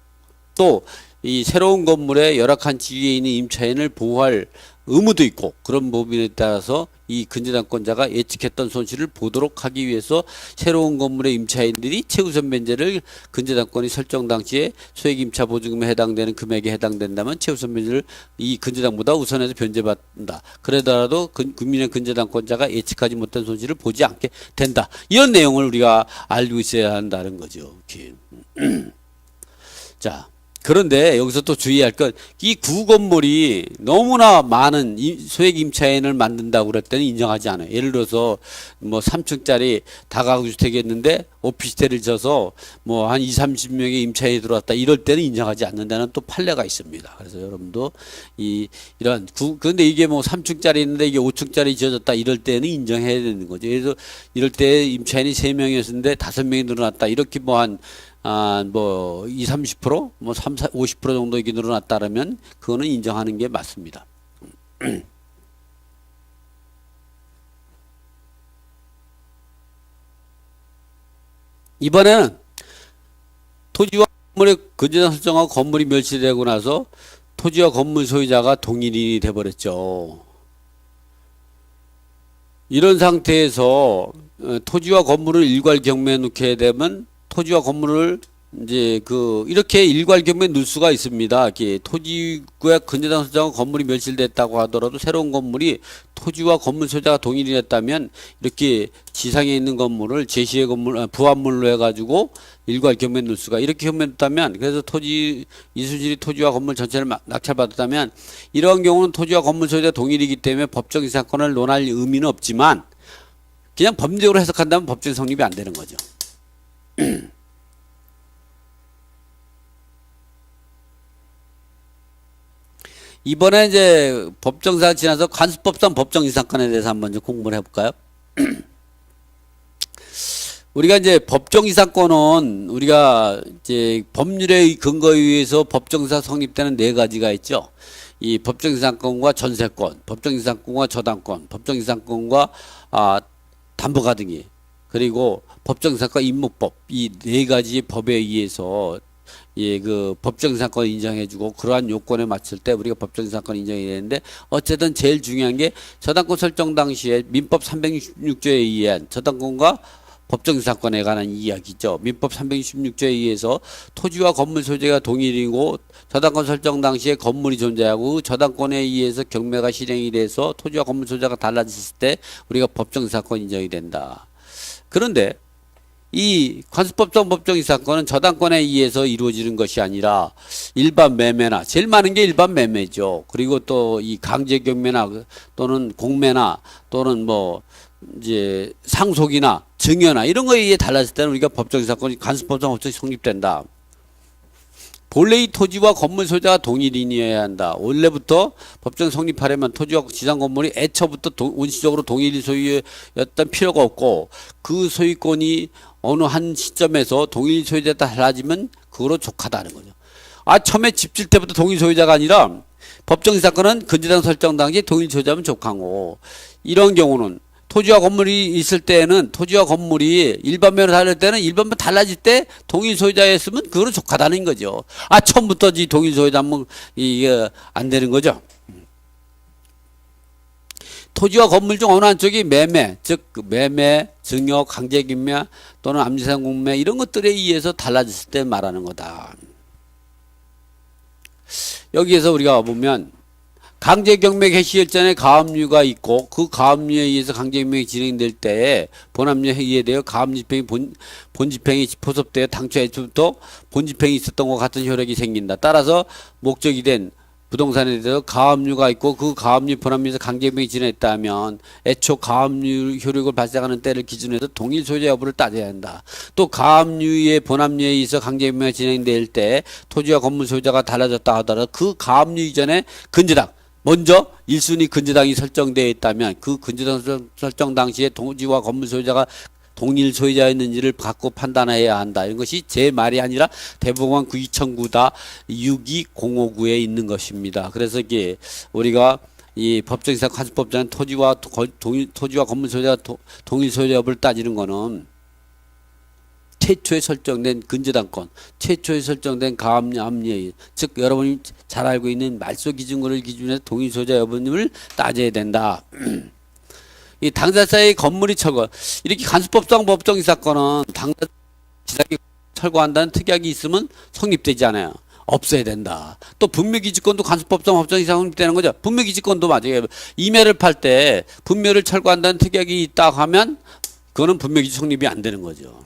또 이 새로운 건물에 열악한 지위에 있는 임차인을 보호할 의무도 있고 그런 부분에 따라서 이 근저당권자가 예측했던 손실을 보도록 하기 위해서 새로운 건물의 임차인들이 최우선 변제를 근저당권이 설정 당시에 소액임차 보증금에 해당되는 금액에 해당된다면 최우선 변제를 이 근저당보다 우선해서 변제받는다. 그러더라도 국민의 근저당권자가 예측하지 못한 손실을 보지 않게 된다. 이런 내용을 우리가 알고 있어야 한다는 거죠. 자. 그런데 여기서 또 주의할 건 이 구건물이 너무나 많은 소액 임차인을 만든다고 그럴 때는 인정하지 않아요. 예를 들어서 뭐 3층짜리 다가구 주택이었는데 오피스텔을 져서 뭐 한 20-30명의 임차인이 들어왔다 이럴 때는 인정하지 않는다는 또 판례가 있습니다. 그래서 여러분도 이런 그런데 이게 뭐 3층짜리 있는데 이게 5층짜리 지어졌다 이럴 때는 인정해야 되는 거죠. 그래서 이럴 때 임차인이 3명이었는데 5명이 늘어났다 이렇게 뭐 20, 30%, 뭐 30, 50% 정도 이게 늘어났다면 그거는 인정하는 게 맞습니다. 이번에는 토지와 건물의 근저당 설정하고 건물이 멸실되고 나서 토지와 건물 소유자가 동일인이 돼버렸죠. 이런 상태에서 토지와 건물을 일괄 경매에 놓게 되면 토지와 건물을 이제 이렇게 일괄 경매에 넣을 수가 있습니다. 토지구의 근저당 설정하고 건물이 멸실됐다고 하더라도 새로운 건물이 토지와 건물 소유자가 동일이 됐다면 이렇게 지상에 있는 건물을 제시의 건물 부합물로 해가지고 일괄 경매에 넣을 수가 이렇게 경매에 넣었다면 그래서 이수질이 토지와 건물 전체를 낙찰받았다면 이러한 경우는 토지와 건물 소유자 동일이기 때문에 법적 이사건을 논할 의미는 없지만 그냥 법률적으로 해석한다면 법적 성립이 안 되는 거죠. 이번에 이제 법정사가 지나서 관습법상 법정이사건에 대해서 한번 공부를 해볼까요? 우리가 이제 법정이사건은 우리가 이제 법률의 근거에 의해서 법정사 성립되는 4가지가 있죠. 이 법정이사건과 전세권, 법정이사건과 저당권, 법정이사건과 담보가 등이 그리고 법정이사건 임목법 이 4가지 법에 의해서 법정이사건 인정해주고 그러한 요건에 맞출 때 우리가 법정이사건 인정이 되는데 어쨌든 제일 중요한 게 저당권 설정 당시에 민법 366조에 의한 저당권과 법정이사건에 관한 이야기죠. 민법 366조에 의해서 토지와 건물 소재가 동일이고 저당권 설정 당시에 건물이 존재하고 저당권에 의해서 경매가 실행이 돼서 토지와 건물 소재가 달라졌을 때 우리가 법정이사건 인정이 된다. 그런데 이 관습법상 법정이사건은 저당권에 의해서 이루어지는 것이 아니라 일반 매매나 제일 많은 게 일반 매매죠. 그리고 또 이 강제경매나 또는 공매나 또는 뭐 이제 상속이나 증여나 이런 거에 의해 달라질 때는 우리가 법정이사건이 관습법상 법정이 성립된다. 본래 이 토지와 건물 소유자가 동일인이어야 한다. 원래부터 법정 성립하려면 토지와 지상 건물이 애초부터 원시적으로 동일 소유였던 필요가 없고 그 소유권이 어느 한 시점에서 동일 소유자가 달라지면 그거로 족하다는 거죠. 처음에 집 질 때부터 동일 소유자가 아니라 법정 사건은 근저당 설정 당시 동일 소유자면 족하고 이런 경우는 토지와 건물이 있을 때는 토지와 건물이 일반면으로 다를 때는 일반면 달라질 때 동일 소유자였으면 그거로 족하다는 거죠. 처음부터 동일 소유자면 이게 안 되는 거죠. 토지와 건물 중 어느 한쪽이 매매, 즉 매매, 증여, 강제김매 또는 암지상 공매 이런 것들에 의해서 달라졌을 때 말하는 거다. 여기에서 우리가 보면 강제경매 개시 전에 가압류가 있고 그 가압류에 의해서 강제경매가 진행될 때에 본압류에 의해 가압집행이 본집행이 포섭되어 당초 애초부터 본집행이 있었던 것 같은 효력이 생긴다. 따라서 목적이 된 부동산에 대해서 가압류가 있고 그 가압류 본압류에서 강제경매가 진행했다면 애초 가압류 효력을 발생하는 때를 기준으로 해서 동일 소유자 여부를 따져야 한다. 또 가압류의 본압류에 의해서 강제경매가 진행될 때 토지와 건물 소유자가 달라졌다 하더라도 그 가압류 이전에 근저당 먼저 1순위 근저당이 설정되어 있다면 그 근저당 설정 당시에 토지와 건물 소유자가 동일 소유자였는지를 갖고 판단해야 한다. 이런 것이 제 말이 아니라 대법원 92청구다 62059에 있는 것입니다. 그래서 이게 우리가 이 법정이상 관습법자는 토지와 건물 소유자가 동일 소유자 여부를 따지는 거는 최초에 설정된 근저당권, 최초에 설정된 가압류, 즉 여러분이 잘 알고 있는 말소 기준권을 기준해서 동일 소유자 여부를 따져야 된다. 이 당사자의 건물이 철거, 이렇게 간수법상 법정이 사건은 당사자 지상이 철거한다는 특약이 있으면 성립되지 않아요. 없어야 된다. 또 분묘기지권도 간수법상 법정이 성립되는 거죠. 분묘기지권도 맞아요. 임야를 팔 때 분묘를 철거한다는 특약이 있다 하면 그거는 분묘기지 성립이 안 되는 거죠.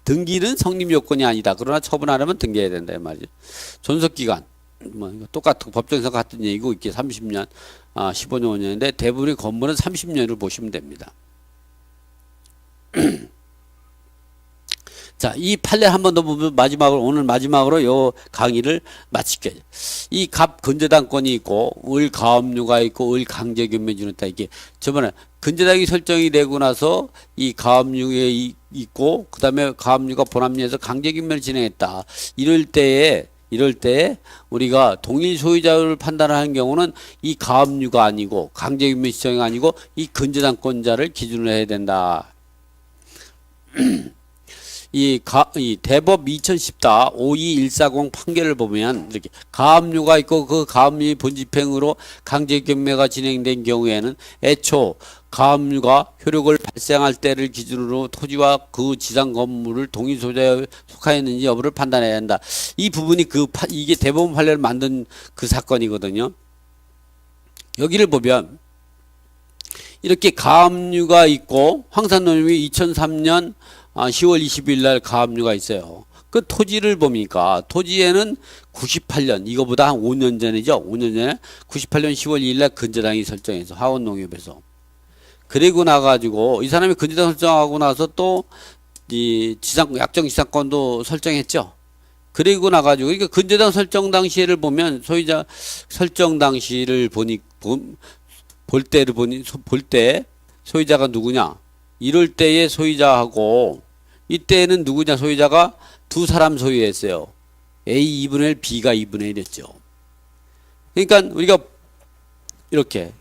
등기는 성립 요건이 아니다. 그러나 처분하려면 등기해야 된다 이 말이죠. 존속기간 똑같은 법정에서 같은 얘기고 이게 30년, 15년, 5년인데 대부분의 건물은 30년을 보시면 됩니다. 자, 이 판례 한 번 더 보면 오늘 마지막으로 요 강의를 마칠게요. 이 갑 근저당권이 있고 을 가압류가 있고 을 강제경매 준했다. 이게 저번에 근저당이 설정이 되고 나서 이 가압류에 있고 그다음에 가압류가 본압류에서 강제경매를 진행했다. 이럴 때에 우리가 동일 소유자를 판단하는 경우는 이 가압류가 아니고 강제경매 시정이 아니고 이 근저당권자를 기준으로 해야 된다. 이 대법 2010-52140 판결을 보면 이렇게 가압류가 있고 그 가압류의 본집행으로 강제경매가 진행된 경우에는 애초 가압류가 효력을 발생할 때를 기준으로 토지와 그 지상 건물을 동일 소유자에 속하였는지 여부를 판단해야 한다. 이 부분이 이게 대법원 판례를 만든 그 사건이거든요. 여기를 보면 이렇게 가압류가 있고 황산노님이 2003년 10월 20일 날 가압류가 있어요. 그 토지를 보니까 토지에는 98년 이거보다 한 5년 전이죠. 5년 전에 98년 10월 2일 날 근저당이 설정해서 하원농협에서 그리고 나가지고 이 사람이 근저당 설정하고 나서 또 이 약정 지상권도 설정했죠. 그리고 나가지고 그러니까 근저당 설정 당시를 보면 소유자 설정 당시를 볼 때 소유자가 누구냐? 이럴 때의 소유자하고 이때는 누구냐? 소유자가 두 사람 소유했어요. A 2분의 1, B가 2분의 1이었죠. 그러니까 우리가 이렇게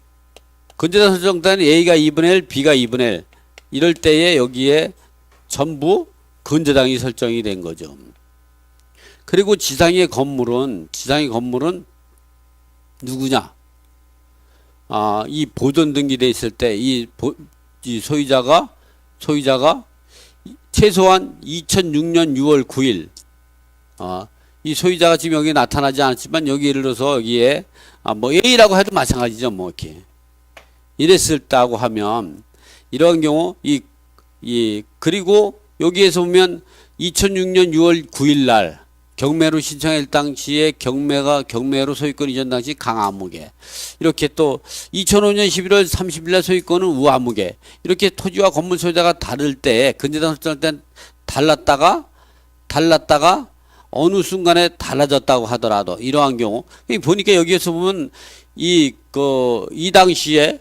근저당 설정 때는 A가 2분의 1, B가 2분의 1 이럴 때에 여기에 전부 근저당이 설정이 된 거죠. 그리고 지상의 건물은 누구냐? 이 보존 등기돼 있을 때 이 소유자가 최소한 2006년 6월 9일 이 소유자가 지금 여기 나타나지 않았지만 여기 예를 들어서 여기에 뭐 A라고 해도 마찬가지죠. 뭐 이렇게 이랬을 때하고 하면 이런 경우 그리고 여기에서 보면 2006년 6월 9일 날 경매로 신청할 당시에 경매로 소유권 이전 당시 강아무개 이렇게 또 2005년 11월 30일 날 소유권은 우아무개 이렇게 토지와 건물 소유자가 다를 때 근저당 설정할 때 달랐다가 어느 순간에 달라졌다고 하더라도 이러한 경우 보니까 여기에서 보면 이 당시에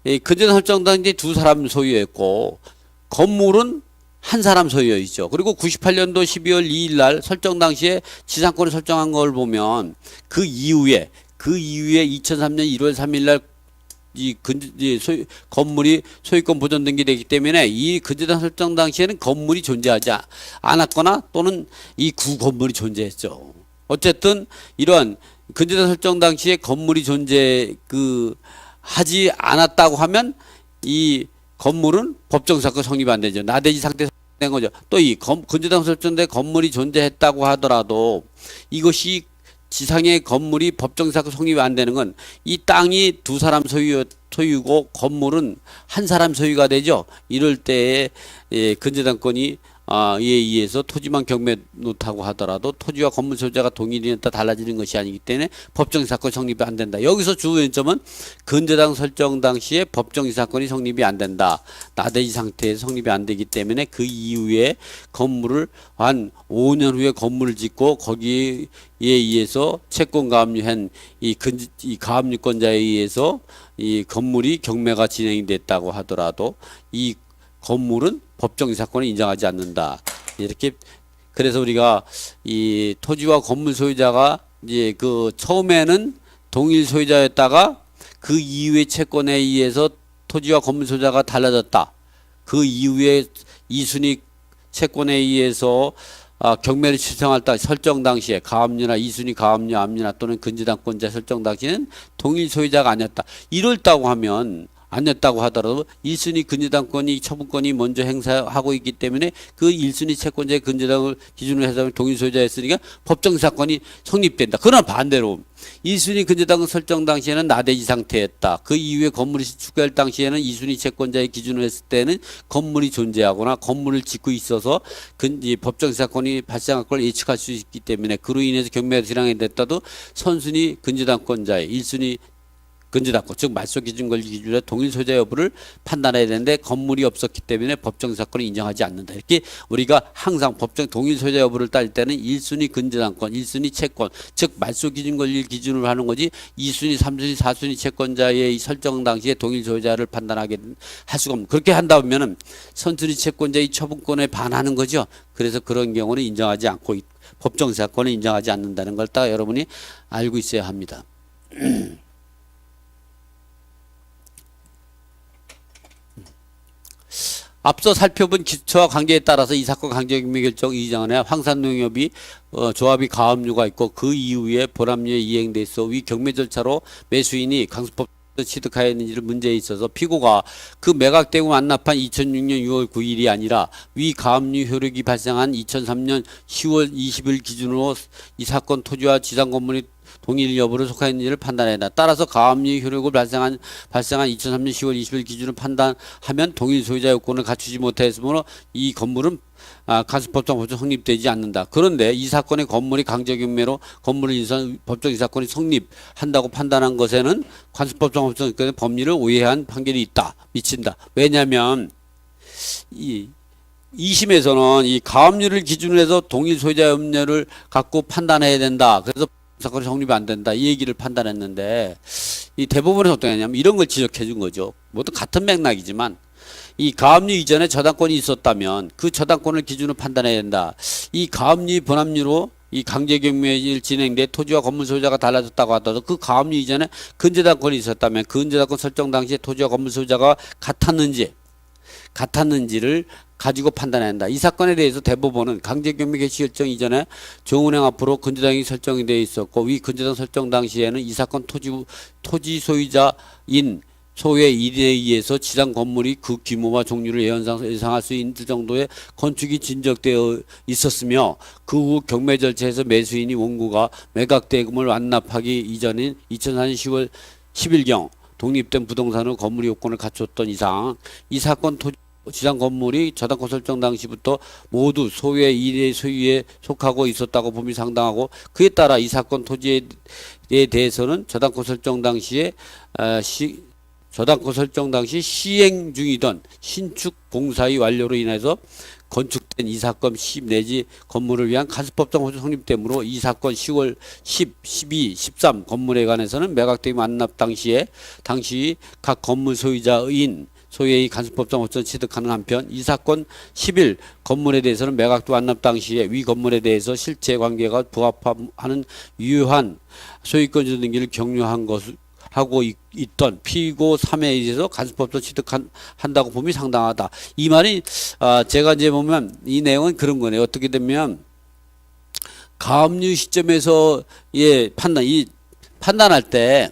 이 근저당 설정당지 두 사람 소유했고 건물은 한 사람 소유이죠. 그리고 98년도 12월 2일 날 설정 당시에 지상권을 설정한 걸 보면 그 이후에 2003년 1월 3일 날 건물이 소유권 보존 등기되기 때문에 이 근저당 설정 당시에는 건물이 존재하지 않았거나 또는 이 구 건물이 존재했죠. 어쨌든 이러한 근저당 설정 당시에 건물이 하지 않았다고 하면 이 건물은 법정 사건 성립이 안 되죠. 나대지 상태 된 거죠. 또 이 근저당 설정된 건물이 존재했다고 하더라도 이것이 지상의 건물이 법정 사건 성립이 안 되는 건 이 땅이 두 사람 소유고 건물은 한 사람 소유가 되죠. 이럴 때에 근저당권이 이에 의해서 토지만 경매 놓다고 하더라도 토지와 건물 소유자가 동일이에 따라 달라지는 것이 아니기 때문에 법정이사건 성립이 안 된다. 여기서 주요점은 근저당 설정 당시에 법정이사건이 성립이 안 된다. 나대지 상태에서 성립이 안 되기 때문에 그 이후에 건물을 한 5년 후에 건물을 짓고 거기에 의해서 채권 가압류한 이 가압류권자에 의해서 이 건물이 경매가 진행이 됐다고 하더라도 이 건물은 법정 이사건을 인정하지 않는다. 이렇게 그래서 우리가 이 토지와 건물 소유자가 이제 처음에는 동일 소유자였다가 그 이후에 채권에 의해서 토지와 건물 소유자가 달라졌다. 그 이후에 2순위 채권에 의해서 경매를 신청할 때 설정 당시에 가압류나 2순위 가압류, 압류나 또는 근저당권자 설정 당시에는 동일 소유자가 아니었다. 이럴다고 하면 아니었다고 하더라도 1순위 근저당권이 처분권이 먼저 행사하고 있기 때문에 그 1순위 채권자의 근저당을 기준으로 해서 동일 소유자였으니까 법정사건이 성립된다. 그러나 반대로 1순위 근저당 설정 당시에는 나대지 상태였다. 그 이후에 건물이 축구할 당시에는 2순위 채권자의 기준으로 했을 때는 건물이 존재하거나 건물을 짓고 있어서 법정사건이 발생할 걸 예측할 수 있기 때문에 그로 인해서 경매가 진행이 됐다도 선순위 근저당권자의 1순위 근저당권, 즉 말소 기준 권리 기준으로 동일 소유자 여부를 판단해야 되는데 건물이 없었기 때문에 법정 사건을 인정하지 않는다. 이렇게 우리가 항상 법정 동일 소유자 여부를 따질 때는 1순위 근저당권, 1순위 채권, 즉 말소 기준 권리 기준으로 하는 거지 2순위, 3순위, 4순위 채권자의 설정 당시에 동일 소유자를 판단하게 할 수가 없는. 그렇게 한다 보면은 선순위 채권자의 처분권에 반하는 거죠. 그래서 그런 경우는 인정하지 않고 법정 사건을 인정하지 않는다는 걸 딱 여러분이 알고 있어야 합니다. 앞서 살펴본 기초와 관계에 따라서 이 사건 강제경매 결정 이전에 황산농협이 조합이 가압류가 있고 그 이후에 보람류에 이행돼 있어 위 경매 절차로 매수인이 강수법 취득하였는지를 문제에 있어서 피고가 그 매각되고 완납한 2006년 6월 9일이 아니라 위 가압류 효력이 발생한 2003년 10월 20일 기준으로 이 사건 토지와 지상 건물이 동일 여부를 속하였는지를 판단한다. 따라서 가압류 효력을 발생한 2003년 10월 20일 기준으로 판단하면 동일 소유자 요건을 갖추지 못했으므로 이 건물은 간수법정 법정 성립되지 않는다. 그런데 이 사건의 건물이 강제경매로 건물을 인수한 법정 이 사건이 성립한다고 판단한 것에는 간수법정 법정 법리를 오해한 판결이 있다. 미친다. 왜냐하면 이 2심에서는 이 가압류를 기준으로 해서 동일 소유자 염려를 갖고 판단해야 된다. 그래서 사건이 성립이 안 된다. 이 얘기를 판단했는데 이 대법원에서 어떻게 했냐면 이런 걸 지적해 준 거죠. 모두 같은 맥락이지만 이 가압류 이전에 저당권이 있었다면 그 저당권을 기준으로 판단해야 된다. 이 가압류 번합류로 이 강제경매일 진행돼 토지와 건물 소유자가 달라졌다고 하더라도 그 가압류 이전에 근저당권이 있었다면 그 근저당권 설정 당시에 토지와 건물 소유자가 같았는지를 가지고 판단해야 한다. 이 사건에 대해서 대법원은 강제경매 개시 결정 이전에 정은행 앞으로 근저당이 설정이 되어 있었고 위 근저당 설정 당시에는 이 사건 토지 소유자인 소의 일에 의해서 지상 건물이 그 규모와 종류를 예상할 수 있는 정도의 건축이 진척되어 있었으며 그 후 경매 절차에서 매수인이 원고가 매각 대금을 완납하기 이전인 2004년 10월 10일경 독립된 부동산으로 건물이 요건을 갖췄던 이상 이 사건 지상 건물이 저당권 설정 당시부터 모두 소유의 일의 소유에 속하고 있었다고 봄이 상당하고 그에 따라 이 사건 토지에 대해서는 저당권 설정 당시 시행 중이던 신축 공사의 완료로 인해서 건축된 이 사건 시입 내지 건물을 위한 간수법상 호소 성립되므로 이 사건 10월 10, 12, 13 건물에 관해서는 매각대금 완납 당시 각 건물 소유자인 소유의 간수법상 호소를 취득하는 한편 이 사건 10일 건물에 대해서는 매각도 완납 당시에 위 건물에 대해서 실제 관계가 부합하는 유효한 소유권 등기를 격려한 하고 있던 피고 3회에 의해서 간수법상 취득한다고 봄이 상당하다. 이 말이 제가 이제 보면 이 내용은 그런 거네요. 어떻게 되면 가압류 시점에서 판단할 때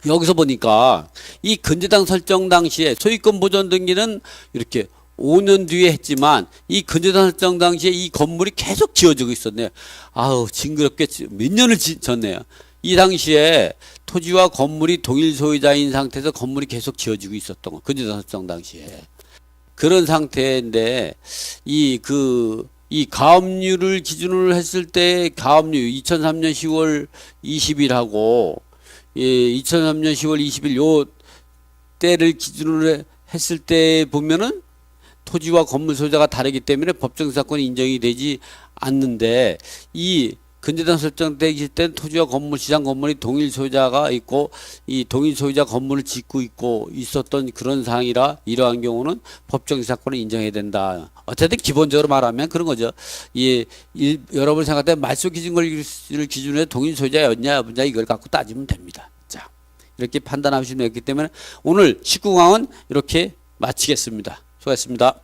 여기서 보니까 이 근저당 설정 당시에 소유권 보존 등기는 이렇게 5년 뒤에 했지만 이 근저당 설정 당시에 이 건물이 계속 지어지고 있었네요. 아우 징그럽게 몇 년을 졌네요. 이 당시에 토지와 건물이 동일 소유자인 상태에서 건물이 계속 지어지고 있었던 거. 근저당 설정 당시에 그런 상태인데 이 가압류를 기준으로 했을 때 가압류 2003년 10월 20일하고 2003년 10월 20일 요 때를 기준으로 했을 때 보면은 토지와 건물 소유자가 다르기 때문에 법정 사건이 인정이 되지 않는데 이 근저당 설정되기 때는 토지와 건물, 지상 건물이 동일 소유자가 있고 이 동일 소유자 건물을 짓고 있고 있었던 그런 상황이라 이러한 경우는 법정 사건을 인정해야 된다. 어쨌든 기본적으로 말하면 그런 거죠. 여러분 생각할 때 말소 기준 권리를 기준으로 동일 소유자였냐 없냐 이걸 갖고 따지면 됩니다. 자, 이렇게 판단하시면 되기 때문에 오늘 19강은 이렇게 마치겠습니다. 수고하셨습니다.